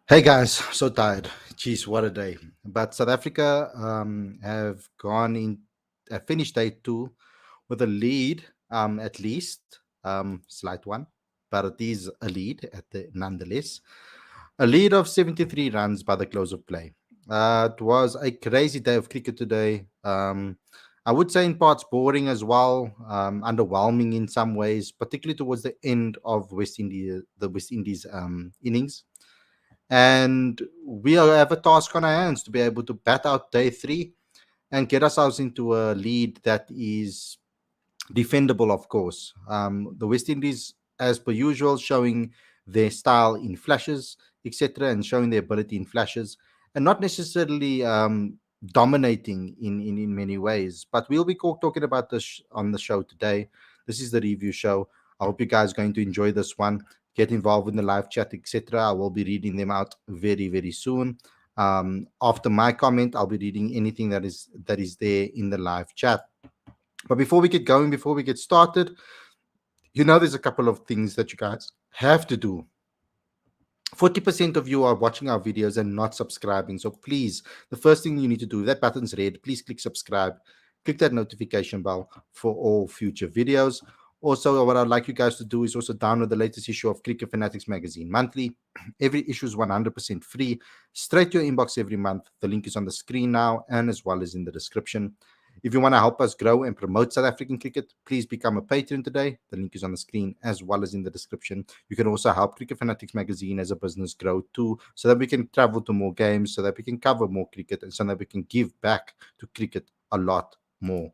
Hey guys, so tired. Jeez, what a day. But South Africa have gone in, finished day two with a lead, at least, slight one, but it is a lead nonetheless. A lead of 73 runs by the close of play. It was a crazy day of cricket today. I would say in parts boring as well, underwhelming in some ways, particularly towards the end of the West Indies innings, and have a task on our hands to be able to bat out day three and get ourselves into a lead that is defendable, of course. The West Indies, as per usual, showing their style in flashes, etc., and showing their ability in flashes, and not necessarily dominating in many ways. But we'll be talking about this on the show today. This is the review show. I hope you guys are going to enjoy this one. Get involved in the live chat, etc. I will be reading them out very soon. After my comment, I'll be reading anything that is there in the live chat. But before we get going, before we get started, there's a couple of things that you guys have to do. 40% of you are watching our videos and not subscribing. So please, the first thing you need to do, that button's red, please click subscribe, click that notification bell for all future videos. Also, what I'd like you guys to do is also download the latest issue of Cricket Fanatics magazine monthly. Every issue is 100% free, straight to your inbox every month. The link is on the screen now and as well as in the description. If you want to help us grow and promote South African cricket, please become a patron today. The link is on the screen as well as in the description. You can also help Cricket Fanatics magazine as a business grow too, so that we can travel to more games, so that we can cover more cricket, and so that we can give back to cricket a lot more.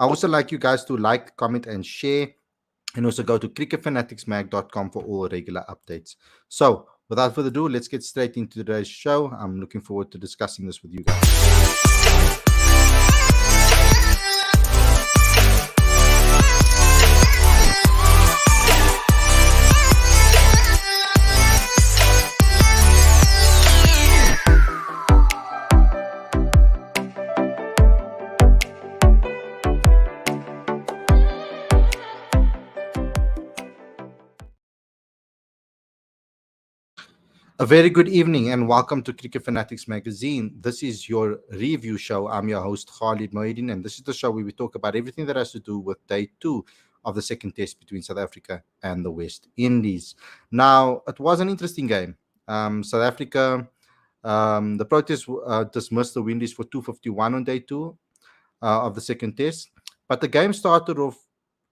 I also like you guys to like, comment, and share, and also go to cricketfanaticsmag.com for all regular updates. So, without further ado, let's get straight into today's show. I'm looking forward to discussing this with you guys. A very good evening and welcome to Cricket Fanatics magazine. This is your review show. I'm your host Khalid, and this is the show where we talk about everything that has to do with day two of the second test between South Africa and the West Indies. Now, it was an interesting game. South Africa, the Proteas dismissed the Windies for 251 on day two of the second test, but the game started off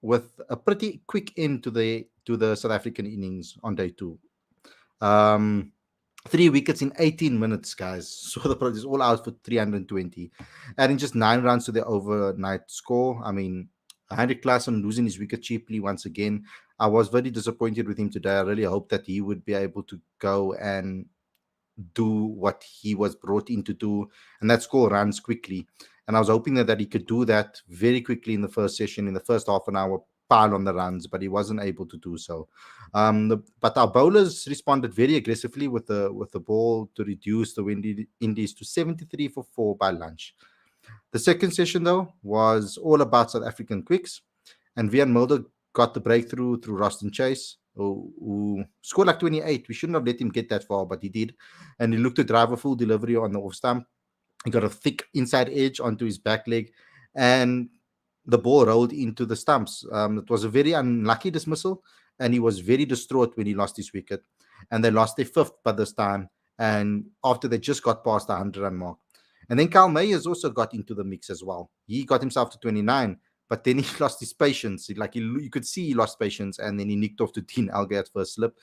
with a pretty quick end to the South African innings on day two. 3 wickets in 18 minutes, guys. So the Proteas all out for 320, adding just 9 runs to their overnight score. I mean, Henrik Klaasen losing his wicket cheaply once again. I was very disappointed with him today. I really hope that he would be able to go and do what he was brought in to do, and that score runs quickly. And I was hoping that he could do that very quickly in the first session, in the first half an hour, pile on the runs, but he wasn't able to do so. But our bowlers responded very aggressively with the ball to reduce the Indies to 73 for 4 by lunch. The second session, though, was all about South African quicks, and Vian Mulder got the breakthrough through Roston Chase, who scored like 28. We shouldn't have let him get that far, but he did. And he looked to drive a full delivery on the off stump. He got a thick inside edge onto his back leg, and the ball rolled into the stumps. It was a very unlucky dismissal, and he was very distraught when he lost his wicket. And they lost their fifth by this time, and after they just got past the 100-run mark. And then Kyle Mayers also got into the mix as well. He got himself to 29, but then he lost his patience. You could see he lost patience, and then he nicked off to Dean Elgar at first slip.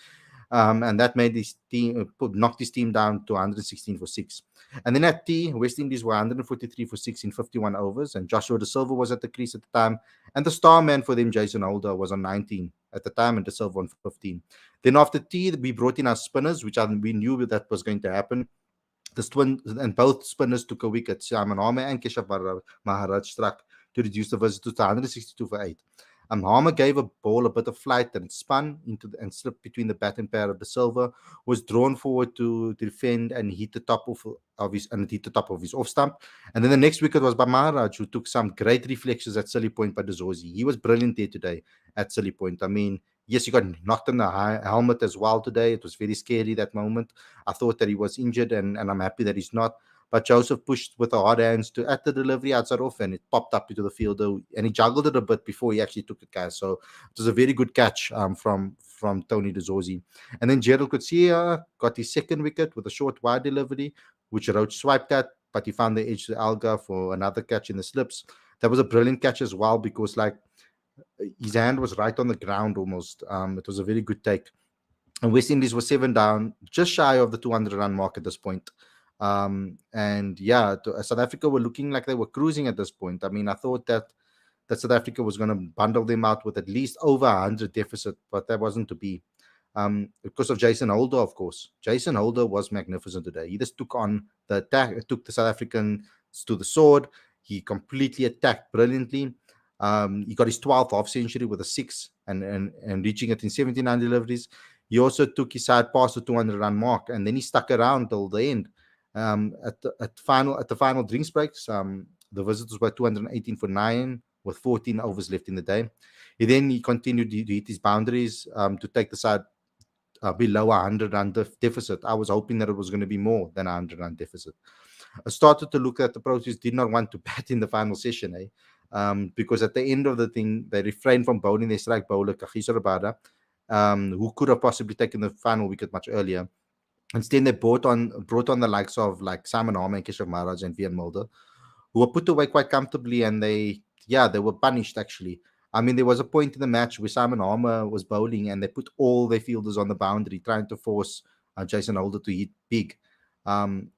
And that made his team knocked his team down to 116 for 6. And then at T, West Indies were 143 for 6 in 51 overs, and Joshua De Silva was at the crease at the time. And the star man for them, Jason Holder, was on 19 at the time, and De Silva on 15. Then after T, we brought in our spinners, which we knew that was going to happen. And both spinners took a wicket. Simon Harmer and Keshav Maharaj struck to reduce the visitors to 162 for 8. Harmer gave a ball a bit of flight and spun and slipped between the bat and pad of De Silva, was drawn forward to defend and hit the top of his off stump. And then the next wicket was by Maharaj, who took some great reflections at Silly Point by De Zorzi. He was brilliant there today at Silly Point. I mean, Yes, he got knocked on the helmet as well today. It was very scary that moment. I thought that he was injured, and I'm happy that he's not. But Joseph pushed with the hard hands to at the delivery outside off, and it popped up into the field, and he juggled it a bit before he actually took the catch. So it was a very good catch from Tony DeZorzi. And then Gerald Kutsia got his second wicket with a short wide delivery, which Roach swiped at, but he found the edge to Alga for another catch in the slips. That was a brilliant catch as well because like his hand was right on the ground almost. It was a very good take. And West Indies was 7 down, just shy of the 200-run mark at this point. And yeah, South Africa were looking like they were cruising at this point. I mean, I thought that South Africa was going to bundle them out with at least over 100 deficit, but that wasn't to be. Because of Jason Holder, of course. Jason Holder was magnificent today. He just took on the attack, took the South Africans to the sword. He completely attacked brilliantly. He got his 12th half century with a six and reaching it in 79 deliveries. He also took his side past the 200-run mark, and then he stuck around till the end. At the final drinks breaks, the visitors were 218 for 9 with 14 overs left in the day. He continued to hit his boundaries to take the side below 100-run deficit. I was hoping that it was going to be more than 100-run deficit. I started to look at the Proteas did not want to bat in the final session, because at the end of the thing, they refrained from bowling their strike bowler, Kagiso Rabada, who could have possibly taken the final wicket much earlier. Instead, they brought on the likes of like Simon Harmer and Keshav Maharaj and Vian Mulder, who were put away quite comfortably, and they were punished actually. I mean, there was a point in the match where Simon Harmer was bowling, and they put all their fielders on the boundary, trying to force Jason Holder to hit big. Um,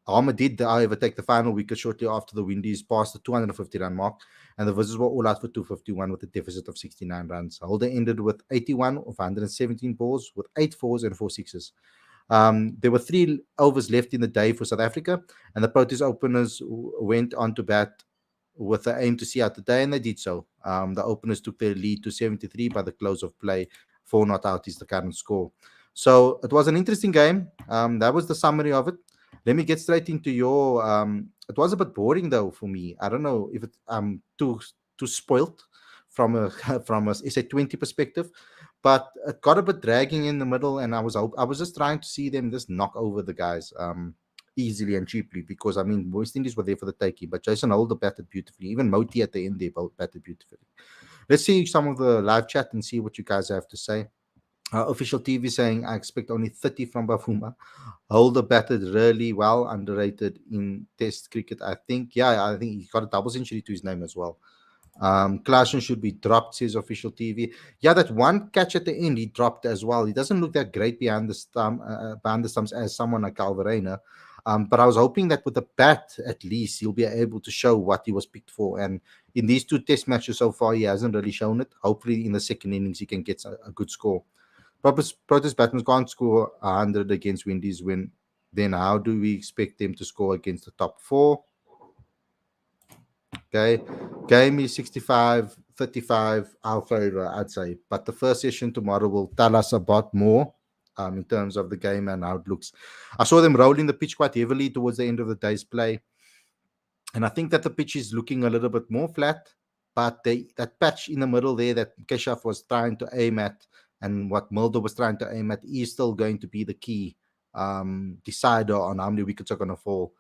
Harmer did, however, take the final wicket shortly after the Windies passed the 250-run mark, and the visitors were all out for 251 with a deficit of 69 runs. Holder ended with 81 of 117 balls, with 8 fours and 4 sixes. There were 3 overs left in the day for South Africa, and the Proteas openers went on to bat with the aim to see out the day, and they did so. The openers took their lead to 73 by the close of play. 4 not out is the current score. So it was an interesting game. That was the summary of it. Let me get straight into your. It was a bit boring though for me. I don't know if I'm too spoilt from a from a SA20 perspective, but it got a bit dragging in the middle, and I was just trying to see them just knock over the guys easily and cheaply, because I mean West Indies were there for the taking, but Jason Holder batted beautifully. Even Moti at the end there both batted beautifully. Let's see some of the live chat and see what you guys have to say. Official TV saying I expect only 30 from Bafuma. Holder batted really well, underrated in Test cricket. I think he got a double century to his name as well. Klassen should be dropped, says official TV. Yeah, that one catch at the end he dropped as well. He doesn't look that great behind the stumps as someone like Calvarena. But I was hoping that with the bat, at least he'll be able to show what he was picked for. And in these 2 Test matches so far, he hasn't really shown it. Hopefully, in the second innings, he can get a good score. Protest batsmen can't score 100 against Windies. Then how do we expect them to score against the top 4? Okay. Game is 65-35 our favor, I'd say. But the first session tomorrow will tell us about more in terms of the game and how it looks. I saw them rolling the pitch quite heavily towards the end of the day's play. And I think that the pitch is looking a little bit more flat, but that patch in the middle there that Keshav was trying to aim at and what Mulder was trying to aim at is still going to be the key decider on how many wickets are going to fall.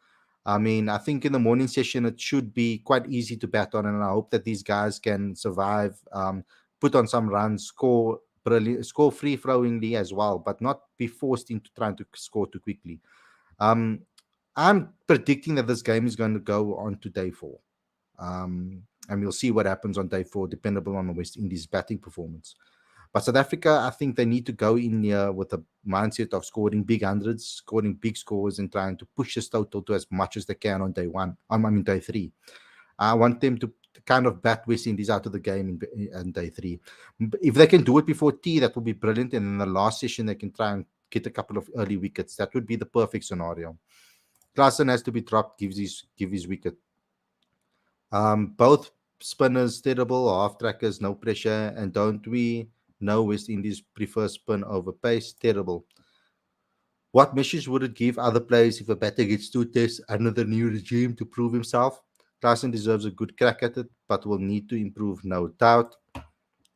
I mean, I think in the morning session it should be quite easy to bat on, and I hope that these guys can survive, put on some runs, score brilliant, score free flowingly as well, but not be forced into trying to score too quickly. Um, I'm predicting that this game is going to go on to day 4. And we'll see what happens on day 4, dependable on the West Indies batting performance. But South Africa, I think they need to go in here with a mindset of scoring big hundreds, scoring big scores, and trying to push this total to as much as they can on day 1. I mean, day 3. I want them to kind of bat West Indies out of the game in day 3. If they can do it before tea, that would be brilliant. And in the last session, they can try and get a couple of early wickets. That would be the perfect scenario. Klassen has to be dropped, give his wicket. Both spinners terrible, half trackers, no pressure, and don't we know West Indies prefer spin over pace? Terrible. What message would it give other players if a batter gets 2 Tests under the new regime to prove himself? Klassen deserves a good crack at it, but will need to improve, no doubt.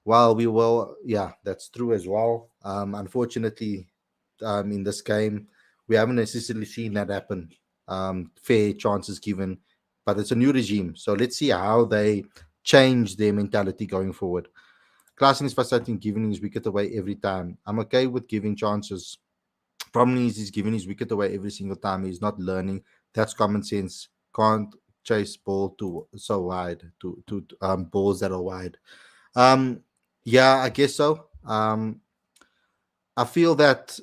Well, we will. Yeah, that's true as well. Unfortunately, in this game, we haven't necessarily seen that happen. Fair chances given, but it's a new regime, so let's see how they change their mentality going forward. Klassen is frustrating, giving his wicket away every time. I'm okay with giving chances. Problem is, he's giving his wicket away every single time. He's not learning. That's common sense. Can't chase ball to so wide to balls that are wide. Um, yeah, I guess so. I feel that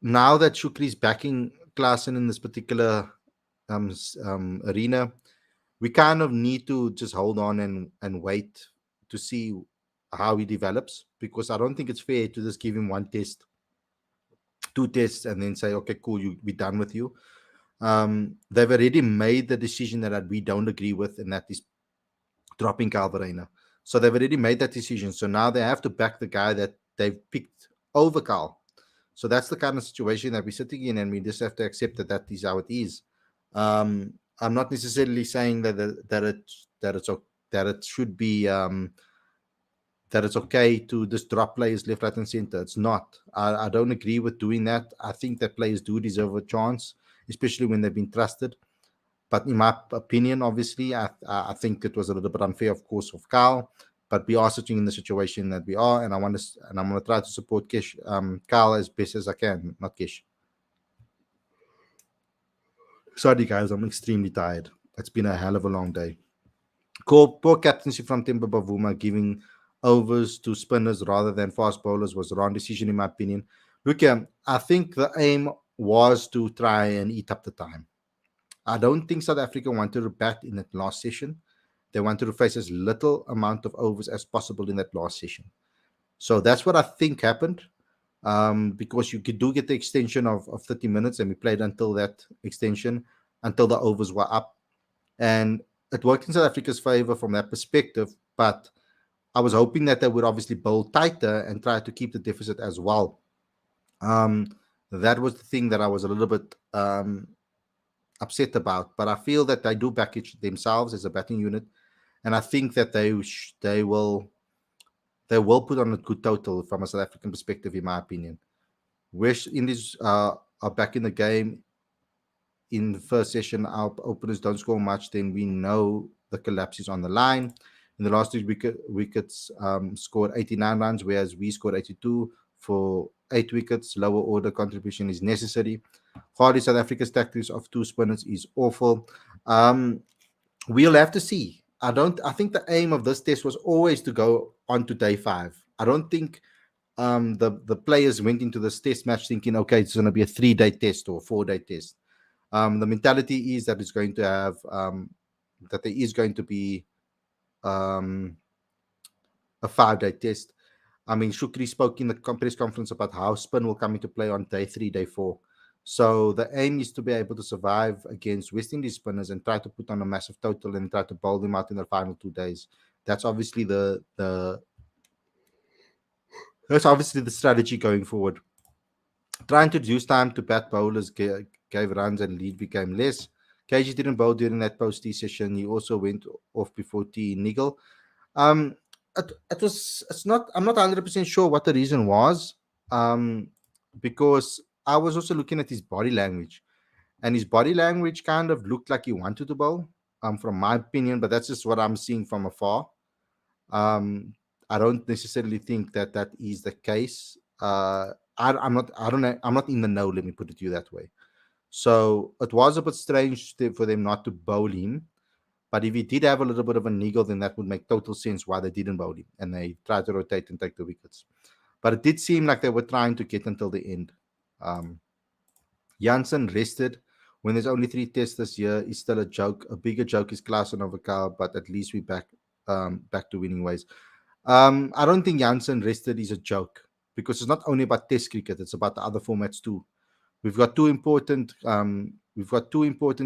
now that Shukri is backing Klassen in this particular arena, we kind of need to just hold on and wait to see how he develops, because I don't think it's fair to just give him one test, two tests, and then say, okay, cool, you be done with you. They've already made the decision that we don't agree with, and that is dropping Calvarena. So they've already made that decision. So now they have to back the guy that they've picked over Cal. So that's the kind of situation that we're sitting in, and we just have to accept that that is how it is. I'm not necessarily saying that it's that it should be that it's okay to just drop players left, right, and center. It's not. I don't agree with doing that. I think that players do deserve a chance, especially when they've been trusted. But in my opinion, obviously, I think it was a little bit unfair, of course, of Carl. But we are sitting in the situation that we are, and I'm going to try to support Carl as best as I can, not Kish. Sorry, guys, I'm extremely tired. It's been a hell of a long day. Poor captaincy from Timber Bavuma, giving overs to spinners rather than fast bowlers was the wrong decision, in my opinion. Look, I think the aim was to try and eat up the time. I don't think South Africa wanted to bat in that last session. They wanted to face as little amount of overs as possible in that last session. So that's what I think happened. Because you do get the extension of 30 minutes, and we played until that extension, until the overs were up. And it worked in South Africa's favor from that perspective. But I was hoping that they would obviously bowl tighter and try to keep the deficit as well. Um, that was the thing that I was a little bit upset about. But I feel that they do package themselves as a batting unit, and I think that they will put on a good total from a South African perspective, in my opinion. West Indies are back in the game. In the first session, our openers don't score much, then we know the collapse is on the line. In the last two wickets scored 89 runs, whereas we scored 82 for 8 wickets. Lower order contribution is necessary. Khalid, South Africa's tactics of two spinners is awful. Um, we'll have to see. I think the aim of this test was always to go on to day 5. I don't think the players went into this test match thinking, okay, it's going to be a 3-day test or a 4-day test. The mentality is that it's going to have that there is going to be um, a 5-day test. I mean, Shukri spoke in the press conference about how spin will come into play on day 3, day 4. So the aim is to be able to survive against West Indies spinners and try to put on a massive total and try to bowl them out in the final 2 days. That's obviously the strategy going forward. Trying to reduce time to bat bowlers gave runs and lead became less. KG didn't bowl during that post T session. He also went off before T Nigel. Um, it was. It's not. I'm not 100% sure what the reason was. Because I was also looking at his body language, and his body language kind of looked like he wanted to bowl. From my opinion, but that's just what I'm seeing from afar. Um, I don't necessarily think that that is the case. I'm not. I don't know. I'm not in the know. Let me put it to you that way. So it was a bit strange for them not to bowl him. But if he did have a little bit of a niggle, then that would make total sense why they didn't bowl him and they tried to rotate and take the wickets. But it did seem like they were trying to get until the end. Um, Janssen rested when there's only 3 tests this year is still a joke. A bigger joke is Klaasen over Carl, but at least we back to winning ways. I don't think Janssen rested is a joke, because it's not only about Test cricket; it's about the other formats too. We've got two important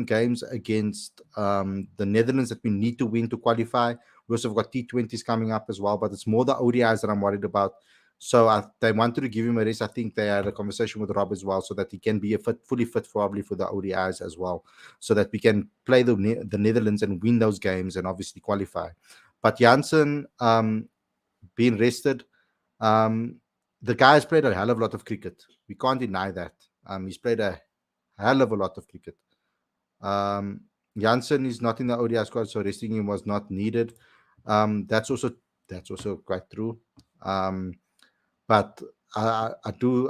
games against the Netherlands that we need to win to qualify. We also have got T20s coming up as well, but it's more the ODIs that I'm worried about. So they wanted to give him a rest. I think they had a conversation with Rob as well, so that he can be fully fit probably for the ODIs as well, so that we can play the Netherlands and win those games and obviously qualify. But Janssen, being rested. Um, the guy's played a hell of a lot of cricket. We can't deny that. He's played a hell of a lot of cricket. Um, Janssen is not in the ODI squad, so resting him was not needed. That's also quite true. Um, but I do.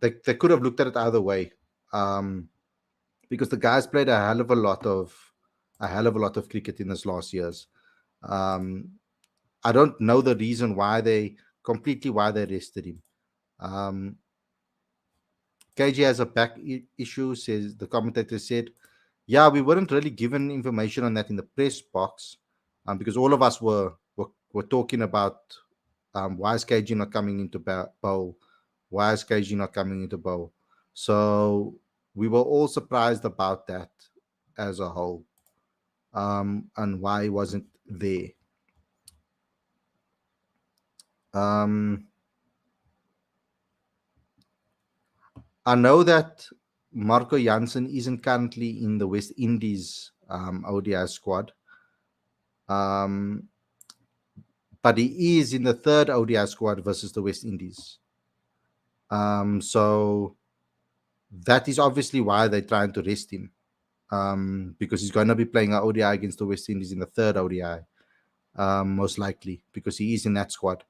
They could have looked at it either way, because the guys played a hell of a lot of cricket in this last years. Um, I don't know the reason why they rested him. Um, KG has a back issue, says the commentator said. Yeah, we weren't really given information on that in the press box, because all of us were talking about, why is KG not coming into bowl? Why is KG not coming into bowl? So we were all surprised about that as a whole, and why he wasn't there. Um, I know that Marco Jansen isn't currently in the West Indies ODI squad, um, but he is in the third ODI squad versus the West Indies. So that is obviously why they're trying to rest him, because he's going to be playing an ODI against the West Indies in the third ODI, most likely, because he is in that squad.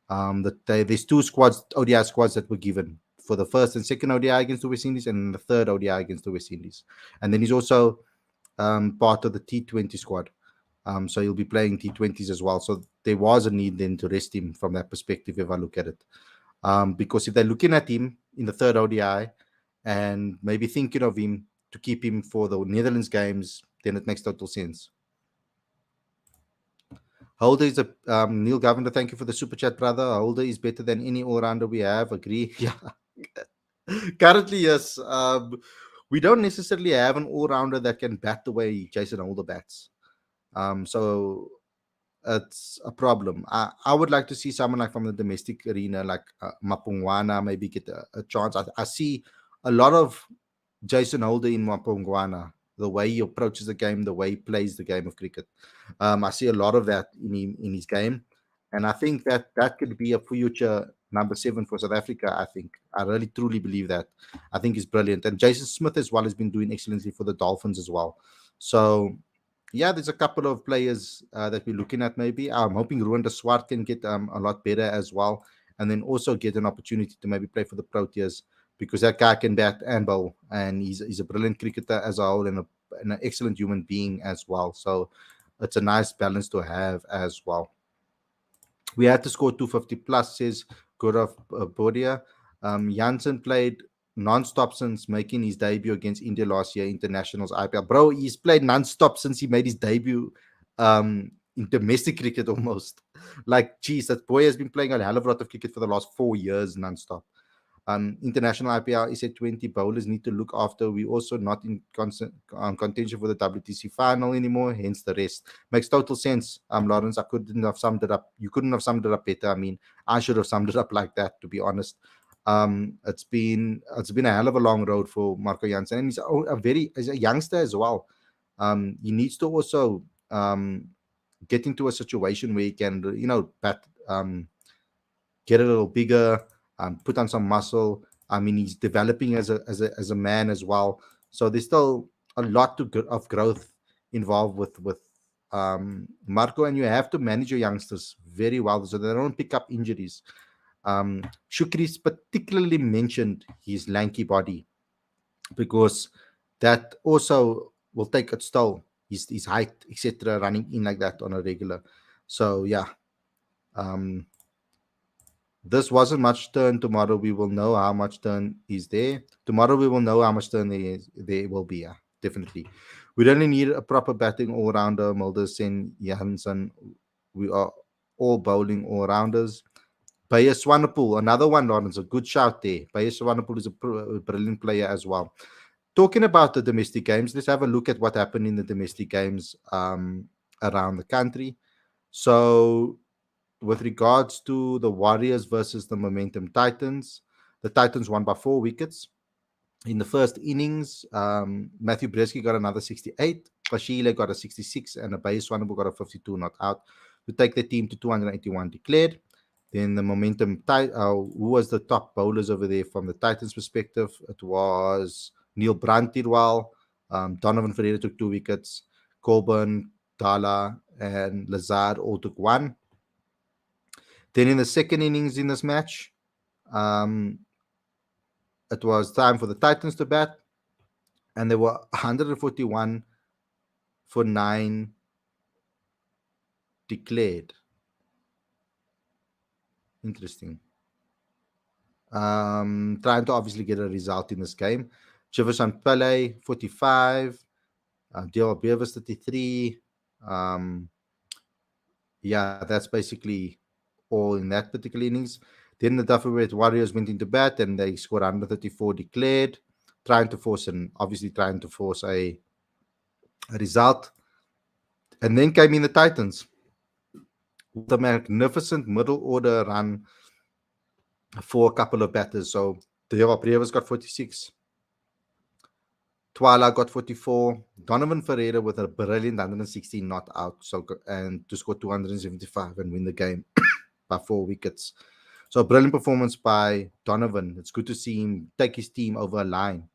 There's two squads, ODI squads, that were given for the first and second ODI against the West Indies, and the third ODI against the West Indies. And then he's also part of the T20 squad. So he'll be playing T20s as well. So there was a need then to rest him from that perspective, if I look at it. Because if they're looking at him in the third ODI and maybe thinking of him to keep him for the Netherlands games, then it makes total sense. Holder is a Neil Governor. Thank you for the super chat, brother. Holder is better than any all rounder we have. Agree? Yeah. Currently, yes. We don't necessarily have an all rounder that can bat the way Jason Holder bats. So it's a problem. I would like to see someone like from the domestic arena, like Mapungwana, maybe get a chance. I see a lot of Jason Holder in Mapungwana, the way he approaches the game, the way he plays the game of cricket. I see a lot of that in his game, and I think that could be a future number 7 for South Africa. I really truly believe that. I think he's brilliant, and Jason Smith as well has been doing excellently for the Dolphins as well. So yeah, there's a couple of players that we're looking at. Maybe I'm hoping Ruan de Swart can get a lot better as well, and then also get an opportunity to maybe play for the Proteas, because that guy can bat and bowl, and he's a brilliant cricketer as a whole, and an excellent human being as well. So it's a nice balance to have as well. We had to score 250 plus, says Gaurav Bodia. Janssen played non-stop since making his debut against India last year, internationals IPL. Bro, he's played non-stop since he made his debut in domestic cricket almost. Like, geez, that boy has been playing a hell of a lot of cricket for the last 4 years non-stop. International IPL is at 20 bowlers need to look after. We also not in constant contention for the WTC final anymore, hence the rest. Makes total sense, Lawrence. I couldn't have summed it up. You couldn't have summed it up better. I mean, I should have summed it up like that, to be honest. It's been a hell of a long road for Marco Jansen, and he's a youngster as well. He needs to also get into a situation where he can, get a little bigger, put on some muscle. I mean, he's developing as a man as well. So there's still a lot of growth involved with Marco, and you have to manage your youngsters very well so they don't pick up injuries. Shukri's particularly mentioned his lanky body, because that also will take its toll. His height, etc., running in like that on a regular. So yeah. This wasn't much turn. Tomorrow we will know how much turn is there. Tomorrow we will know how much turn there will be. Yeah, definitely. We really need a proper batting all rounder. Mulder, Sen, Johansson. We are all bowling all rounders. Baya Swanepoel, another one, Lawrence. A good shout there. Baya Swanepoel is a brilliant player as well. Talking about the domestic games, let's have a look at what happened in the domestic games around the country. So with regards to the Warriors versus the Momentum Titans, the Titans won by 4 wickets. In the first innings, Matthew Bresky got another 68, Kashile got a 66, and Abayi Swanepoel got a 52 not out. to take the team to 281 declared. Then the momentum, who was the top bowlers over there from the Titans' perspective? It was Neil Brunt did well. Donovan Ferreira took 2 wickets. Coburn, Dala, and Lazard all took one. Then in the second innings in this match, um, it was time for the Titans to bat, and they were 141 for 9 declared. Interesting. Trying to obviously get a result in this game. Jefferson Pele, 45. Dale Beavis, 33. Yeah, that's basically all in that particular innings. Then the Dufferweight Warriors went into bat and they scored 134 declared, trying to force a result. And then came in the Titans with a magnificent middle order run for a couple of batters. So Dale Beavis got 46. Twala got 44. Donovan Ferreira with a brilliant 116 not out, and to score 275 and win the game by 4 wickets. So a brilliant performance by Donovan. It's good to see him take his team over a line.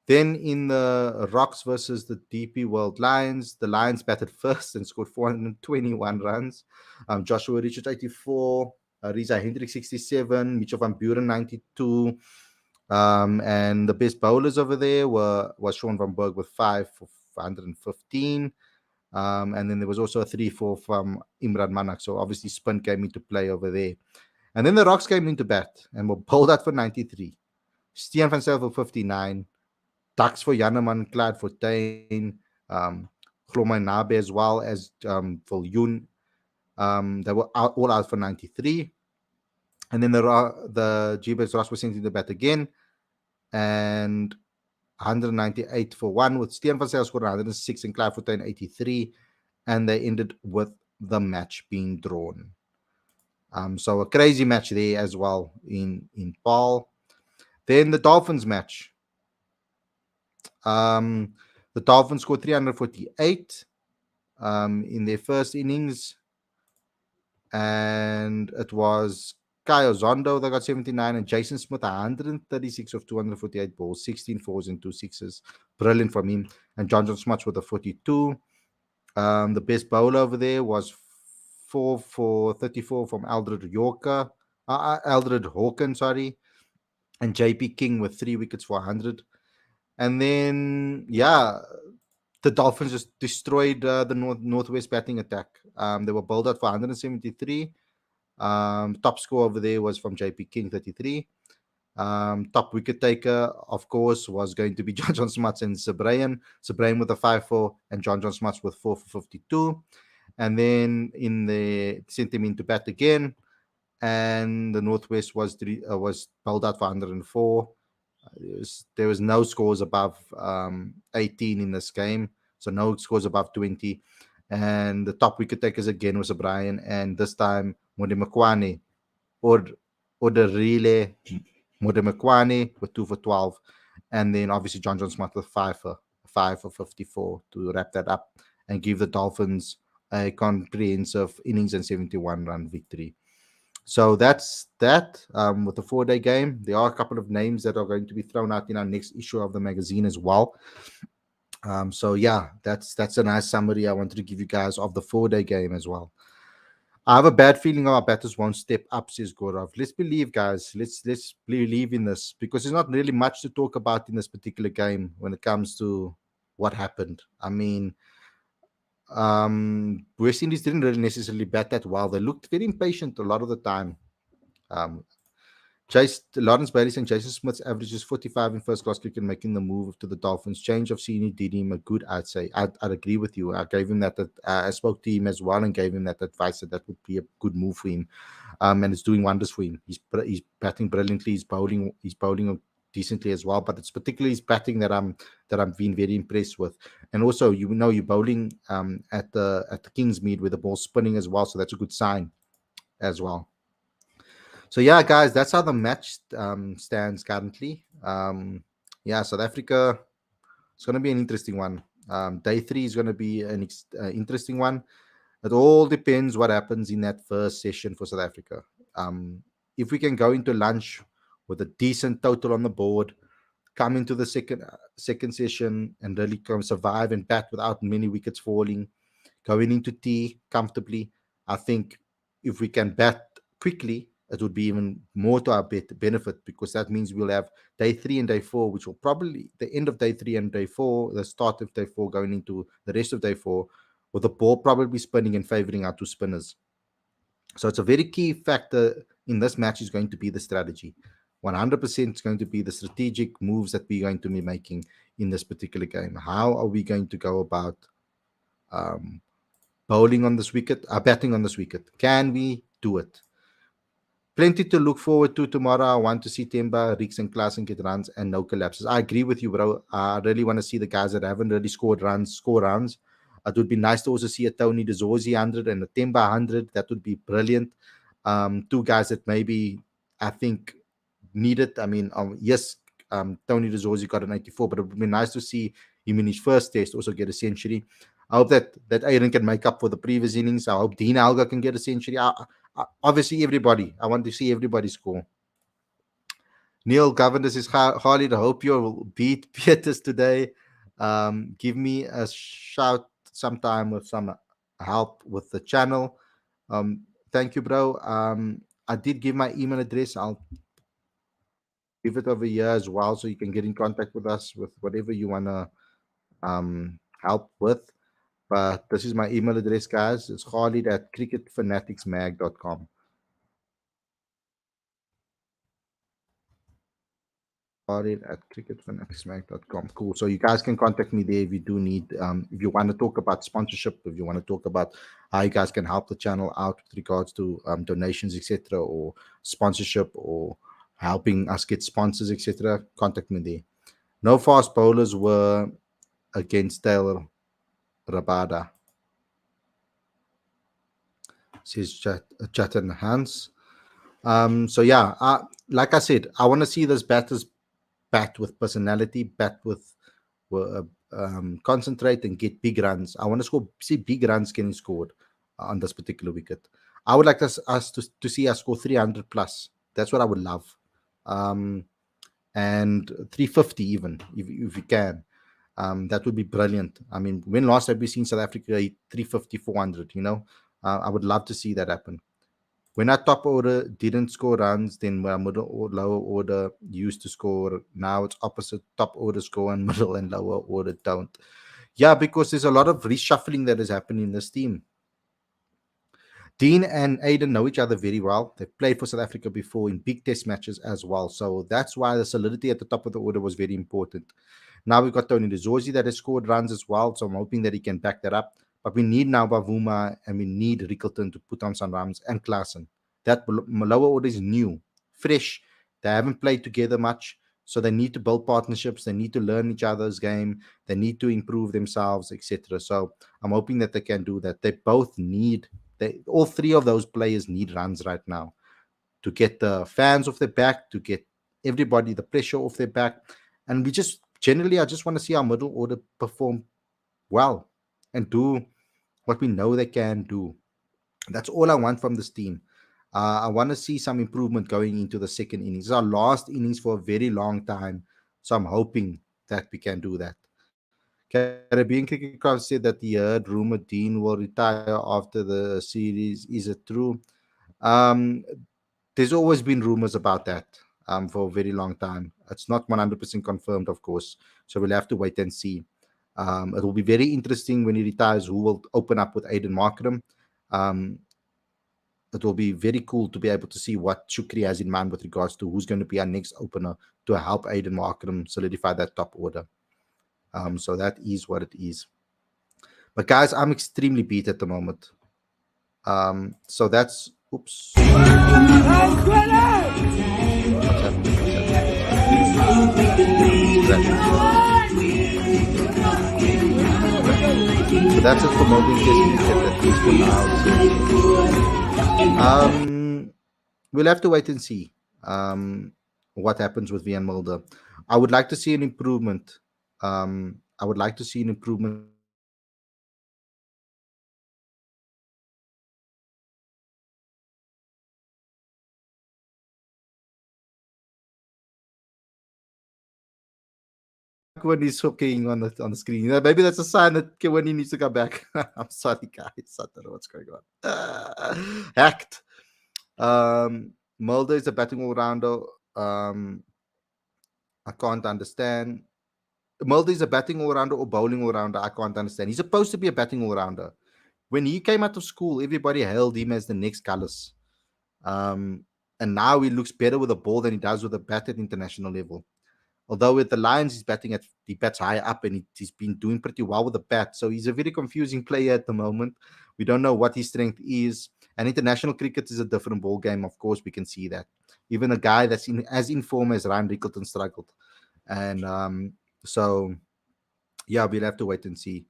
Then in the Rocks versus the DP World Lions, the Lions batted first and scored 421 runs. Joshua Richards 84, Riza Hendrik 67, Mitchell van Buren 92. And the best bowlers over there was Sean van Berg with 5 for 115. And then there was also a 3-4 from Imran Manak. So obviously spin came into play over there. And then the Rocks came into bat and were bowled out for 93. Stian van Zyl for 59. Ducks for Janneman, Clyde for Tain, Glomai Nabe as well as Viljoen. They were all out for 93. And then the G-Base Ross was sent into bat again. And 198 for one, with Stian van Zyl scored 106 and Clyde for Tain 83. And they ended with the match being drawn. So a crazy match there as well in Paul. Then the Dolphins match. The Dolphins scored 348 in their first innings, and it was Kyle Zondo that got 79 and Jason Smith 136 of 248 balls, 16 fours and 2 sixes. Brilliant from him. And John Smuts with a 42. The best bowler over there was 4 for 34 from Aldred Hawkins, sorry, and JP King with 3 wickets for 100. And then, the Dolphins just destroyed the Northwest batting attack. They were bowled out for 173. Top score over there was from JP King, 33. Top wicket taker, of course, was going to be John Smuts and Sabrayan. Sabrayan with a 5-4 and John Smuts with 4 for 52. And then sent him into bat again. And the Northwest was bowled out for 104. There was no scores above 18 in this game, so no scores above 20. And the top wicket takers again was O'Brien, and this time Modemekwane or the relay Modemekwane with 2 for 12, and then obviously John Smith with 5 for 54 to wrap that up and give the Dolphins a comprehensive innings and 71-run victory. So that's that with the 4-day game. There are a couple of names that are going to be thrown out in our next issue of the magazine as well. So that's a nice summary I wanted to give you guys of the 4-day game as well. I have a bad feeling our batters won't step up, says Gaurav. Let's believe, guys. Let's believe in this, because there's not really much to talk about in this particular game when it comes to what happened. I mean, West Indies didn't really necessarily bat that well. They looked very impatient a lot of the time. Lawrence Bailey and Jason Smith's averages 45 in first class cricket, making the move to the Dolphins. Change of scenery did him a good, I'd say. I'd agree with you. I gave him that. I spoke to him as well and gave him that advice that would be a good move for him. And it's doing wonders for him. He's batting brilliantly. He's bowling decently as well. But it's particularly his batting that I'm being very impressed with. And also, you're bowling at the Kingsmead with the ball spinning as well, so that's a good sign as well. So guys, that's how the match stands currently. South Africa, it's going to be an interesting one. Day 3 is going to be an interesting one. It all depends what happens in that first session for South Africa. Um, if we can go into lunch with a decent total on the board, come into the second session and really come survive and bat without many wickets falling, going into tea comfortably. I think if we can bat quickly, it would be even more to our benefit, because that means we'll have day 3 and day 4, which will probably the end of day 3 and day 4, the start of day 4 going into the rest of day 4, with the ball probably spinning and favoring our two spinners. So it's a very key factor in this match is going to be the strategy. 100% is going to be the strategic moves that we're going to be making in this particular game. How are we going to go about um, bowling on this wicket, batting on this wicket? Can we do it? Plenty to look forward to tomorrow. I want to see Temba, Rix, and Klaasen get runs and no collapses. I agree with you, bro. I really want to see the guys that haven't really scored runs score runs. It would be nice to also see a Tony De Zorzi 100 and a Temba 100. That would be brilliant. Two guys that maybe I think need it. I mean, yes, Tony De Zorzi got an 84, but it would be nice to see him in his first test also get a century. I hope that Aaron can make up for the previous innings. I hope Dean Alga can get a century. Obviously, everybody. I want to see everybody score. Neil Governor says, Khalid, I hope you'll beat Peters today. Give me a shout sometime with some help with the channel. Thank you, bro. I did give my email address. I'll give it over here as well, so you can get in contact with us with whatever you want to help with. But this is my email address, guys. It's Khalid at cricketfanaticsmag.com. Khalid at cricketfanaticsmag.com. Cool. So you guys can contact me there if you do need, if you want to talk about sponsorship, if you want to talk about how you guys can help the channel out with regards to donations, etc., or sponsorship, or helping us get sponsors, etc., contact me there. No fast bowlers were against Taylor Rabada, says Chatan Hans. So yeah, like I said, I want to see those batters bat with personality, bat with concentrate and get big runs. I want to see big runs getting scored on this particular wicket. I would like us to see us score 300 plus. That's what I would love. And 350 even, if we can. That would be brilliant. I mean, when last have we seen South Africa hit 350, 400, you know? I would love to see that happen. When our top order didn't score runs, then our middle or lower order used to score. Now it's opposite. Top order score and middle and lower order don't. Yeah, because there's a lot of reshuffling that is happening in this team. Dean and Aiden know each other very well. They've played for South Africa before in big test matches as well. So that's why the solidity at the top of the order was very important. Now we've got Tony De Zorzi that has scored runs as well. So I'm hoping that he can back that up. But we need now Bavuma and we need Rickleton to put on some runs and Klaasen. That lower order is new, fresh. They haven't played together much. So they need to build partnerships. They need to learn each other's game. They need to improve themselves, etc. So I'm hoping that they can do that. They both need, all three of those players need runs right now to get the fans off their back, to get everybody the pressure off their back. And we just generally, I just want to see our middle order perform well and do what we know they can do. That's all I want from this team. I want to see some improvement going into the second innings. It's our last innings for a very long time. So I'm hoping that we can do that. Caribbean Cricket Club said that he heard rumor Dean will retire after the series. Is it true? Um, there's always been rumors about that for a very long time. It's not 100% confirmed, of course. So we'll have to wait and see. It will be very interesting when he retires who will open up with Aiden Markram. It will be very cool to be able to see what Shukri has in mind with regards to who's going to be our next opener to help Aiden Markram solidify that top order. So that is what it is. But guys, I'm extremely beat at the moment. So that's oops. What's so that's it for Melbourne Test cricket, at least for now. We'll have to wait and see what happens with Vian Mulder. I would like to see an improvement. I would like to see an improvement when he's hooking on the screen. Maybe that's a sign that when he needs to come back. I'm sorry, guys. I don't know what's going on. Hacked. Mulder is a batting all rounder. Um, I can't understand. Mulder is a batting all rounder or bowling all rounder. I can't understand. He's supposed to be a batting all rounder. When he came out of school, everybody hailed him as the next Callis. Um, and now he looks better with a ball than he does with a bat at international level. Although with the Lions, he bats high up and he's been doing pretty well with the bat. So he's a very confusing player at the moment. We don't know what his strength is. And international cricket is a different ball game. Of course, we can see that. Even a guy that's as in form as Ryan Rickleton struggled. And so, yeah, we'll have to wait and see.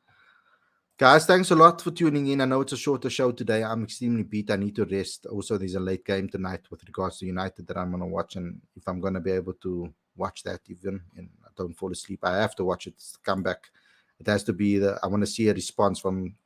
Guys, thanks a lot for tuning in. I know it's a shorter show today. I'm extremely beat. I need to rest. Also, there's a late game tonight with regards to United that I'm going to watch. And if I'm going to be able to watch that even and I don't fall asleep, I have to watch it. Come back. It has to be I want to see a response from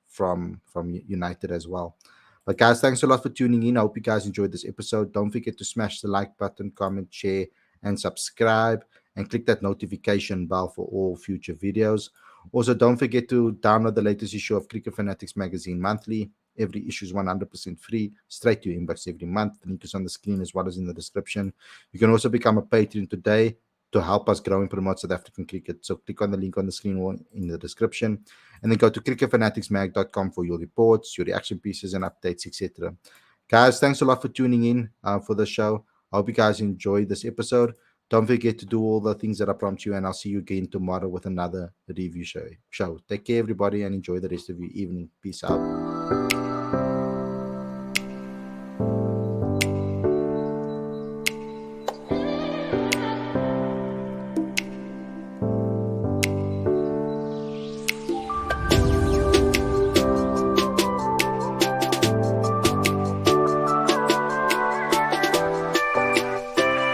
United as well. But guys, thanks a lot for tuning in. I hope you guys enjoyed this episode. Don't forget to smash the like button, comment, share, and subscribe. And click that notification bell for all future videos. Also, don't forget to download the latest issue of Cricket Fanatics magazine monthly. Every issue is 100% free, straight to your inbox every month. The link is on the screen as well as in the description. You can also become a patron today to help us grow and promote South African cricket. So click on the link on the screen or in the description. And then go to cricketfanaticsmag.com for your reports, your reaction pieces, and updates, etc. Guys, thanks a lot for tuning in for the show. I hope you guys enjoyed this episode. Don't forget to do all the things that I promised you, and I'll see you again tomorrow with another review show. Take care, everybody, and enjoy the rest of your evening. Peace out.